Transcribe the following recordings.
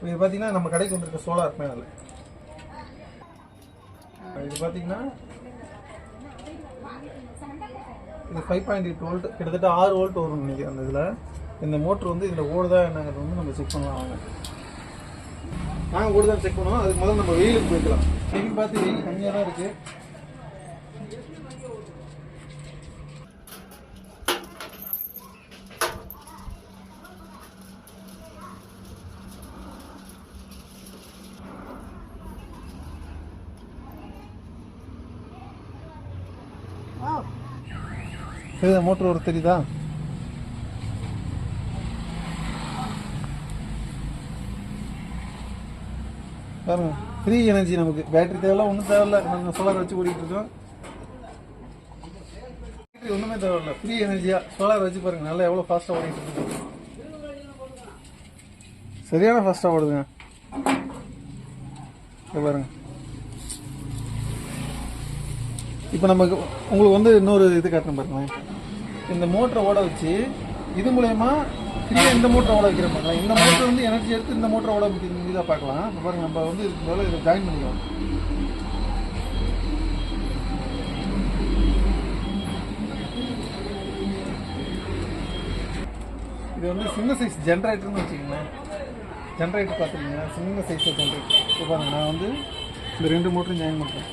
இது பார்த்தீங்கன்னா நம்ம கடைக்கு வந்திருக்க சோலார் பேனல். இது பார்த்தீங்கன்னா இது 5.8 வோல்ட், கிட்டத்தட்ட 6 வோல்ட் வரும் நினைக்கிறேன். அந்த இதில் இந்த மோட்ரு வந்து இதில் ஓடுதா என்னங்கிறது வந்து நம்ம செக் பண்ணலாம். வாங்க, நாங்கள் ஓடுதான் செக் பண்ணுவோம். அதுக்கு முதல்ல நம்ம வெயிலுக்கு போய்க்கலாம். வெயில் பார்த்து வெயில் கம்மியாக தான் இருக்குது. மோட்டர் ஒரு தெரியுதா? பாருங்க, ஃப்ரீ எனர்ஜி. நமக்கு பேட்டரி தேவையில்ல, ஒன்றும் தேவையில்ல. நம்ம சோலார் வச்சு ஓடிட்டு இருக்கோம். பேட்டரி ஒன்றுமே தேவையில்ல, ஃப்ரீ எனர்ஜியாக சோலார் வச்சு பாருங்க. நல்லா எவ்வளோ ஃபாஸ்ட்டாக ஓடிட்டு இருக்கு. சரியான ஃபாஸ்ட்டாக ஓடுதுங்க. பாருங்க. இப்போ நமக்கு உங்களுக்கு வந்து இன்னொரு இது காட்டுறேன் பாருங்களேன். இந்த மோட்டரை ஓட வச்சு இது மூலயமா ஃப்ரீயாக இந்த மோட்டரை ஓட வைக்கிற பாருங்களேன். இந்த மோட்டர் வந்து எனர்ஜி எடுத்து இந்த மோட்டரை ஓட இதாக பார்க்கலாம். இப்போ பாருங்கள், நம்ம வந்து இதுக்கு மேலே இதை ஜாயின் பண்ணிக்கலாம். இது வந்து சின்ன சைஸ் ஜென்ரேட்டர்னு வச்சுக்கோங்களேன். ஜென்ரேட்டர் பார்த்துருக்கீங்களா? சின்ன சைஸ் ஜென்ரேட்டர். இப்போ பாருங்கள், நான் வந்து இந்த 2 மோட்டரும் ஜாயின் பண்ணுறேன்.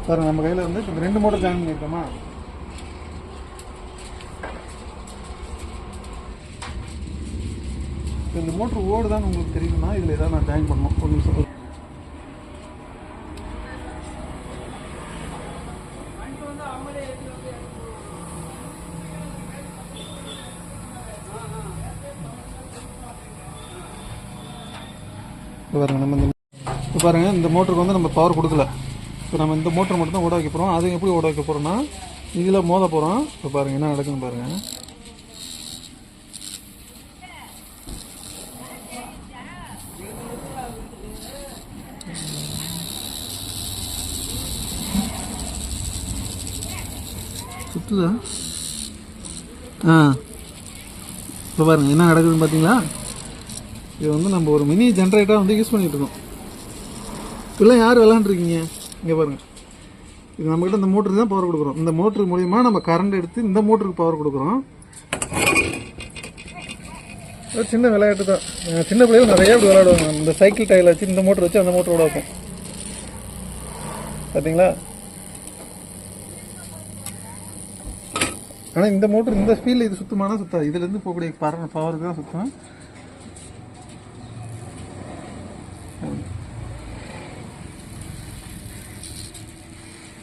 பாருங்க, நம்ம கையில் வந்து இப்போ 2 மோட்டர் ஜாயின் பண்ணியிருக்கோமா. இப்போ இந்த மோட்ரு ஓடுதான்னு உங்களுக்கு தெரியுமா? இதில் ஏதாவது நான் ஜாயின் பண்ணணும். ஒரு நிமிஷம். இப்போ பாருங்கள், நம்ம இப்போ பாருங்கள், இந்த மோட்டருக்கு வந்து நம்ம பவர் கொடுக்கல. இப்போ நம்ம இந்த மோட்டர் மட்டும் தான் ஓட வைக்க போகிறோம். அது எப்படி ஓட வைக்க போகிறோம்னா, இதில் மோத போகிறோம். இப்போ பாருங்கள் என்ன நடக்குதுன்னு பாருங்கள். சுற்றுதா? இப்போ பாருங்கள் என்ன நடக்குதுன்னு பார்த்தீங்களா? இது வந்து நம்ம ஒரு மினி ஜென்ரேட்டராக வந்து யூஸ் பண்ணிகிட்டு இருக்கோம். இப்போல்லாம் யார் விளாண்டுருக்கீங்க? இங்கே பாருங்கள், இது நம்மக்கிட்ட இந்த மோட்டருக்கு தான் பவர் கொடுக்குறோம். இந்த மோட்ரு மூலிமா நம்ம கரண்ட் எடுத்து இந்த மோட்டருக்கு பவர் கொடுக்குறோம். ஒரு சின்ன விளையாட்டு தான். சின்ன பிள்ளைகள் நிறையா இப்படி விளையாடுவாங்க. இந்த சைக்கிள் டயரில் வச்சு இந்த மோட்டர் வச்சு அந்த மோட்டரோட வைப்போம். பார்த்தீங்களா? ஆனால் இந்த மோட்டர் இந்த ஸ்பீடில் இது சுத்தமான சுத்தாது. இதுலேருந்து போகக்கூடிய பவருக்கு தான் சுத்தம்.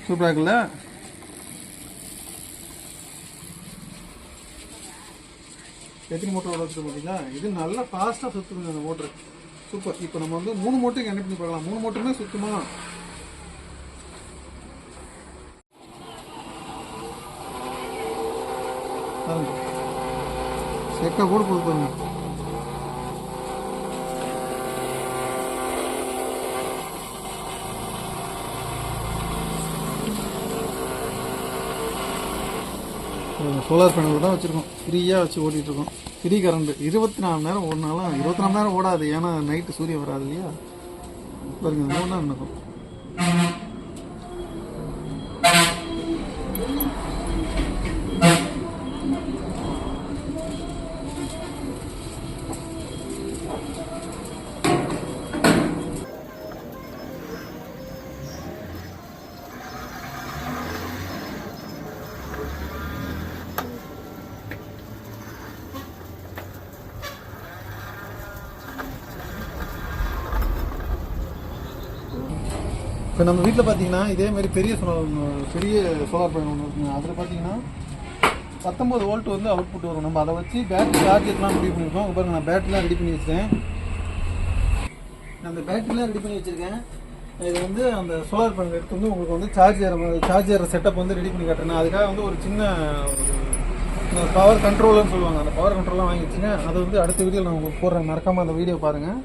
சூப்பராக இருக்குல்ல? எத்தனை மோட்டர் ஓட வச்சுட்டு பார்த்தீங்களா? இது நல்லா ஃபாஸ்ட்டாக சுற்றுங்க அந்த மோட்ரு. சூப்பர். இப்போ நம்ம வந்து 3 மோட்டருக்கு கனெக்ட் பண்ணி பார்க்கலாம். 3 மோட்டருமே சுத்தமா செக்கா கூட கொடுப்பாங்க. சோலார் பேனல் தான் வச்சுருக்கோம். ஃப்ரீயாக வச்சு ஓட்டிகிட்ருக்கோம். ஃப்ரீ கரண்ட்டு 24 மணி நேரம் ஓடினாலும் 24 மணி நேரம் ஓடாது. ஏன்னா நைட்டு சூரியன் வராது இல்லையா? பாருங்க, 3 நேரம் நடக்கும். இப்போ நம்ம வீட்டில் பார்த்தீங்கன்னா இதேமாரி பெரிய சோலார் பேனல் ஒன்று இருக்குங்க. அதில் பார்த்தீங்கன்னா 19 வோல்ட் வந்து அவுட்புட் வரும். நம்ம அதை வச்சு பேட்டரி சார்ஜர்லாம் ரெடி பண்ணியிருக்கோம். அங்கே பாருங்கள், நான் பேட்டரிலாம் ரெடி பண்ணி வச்சுருக்கேன். நான் அந்த பேட்டரிலாம் ரெடி பண்ணி வச்சுருக்கேன். இது வந்து அந்த சோலார் பேனல் எடுத்து வந்து உங்களுக்கு வந்து சார்ஜர் செட்டப் வந்து ரெடி பண்ணி காட்டுறேன். அதுக்காக வந்து ஒரு சின்ன பவர் கண்ட்ரோல்னு சொல்லுவாங்க, அந்த பவர் கண்ட்ரோல்லாம் வாங்கி வச்சுங்க. அதை வந்து அடுத்த வீடியோ நான் உங்களுக்கு போடுறேன், மறக்காமல் அந்த வீடியோ பாருங்கள்.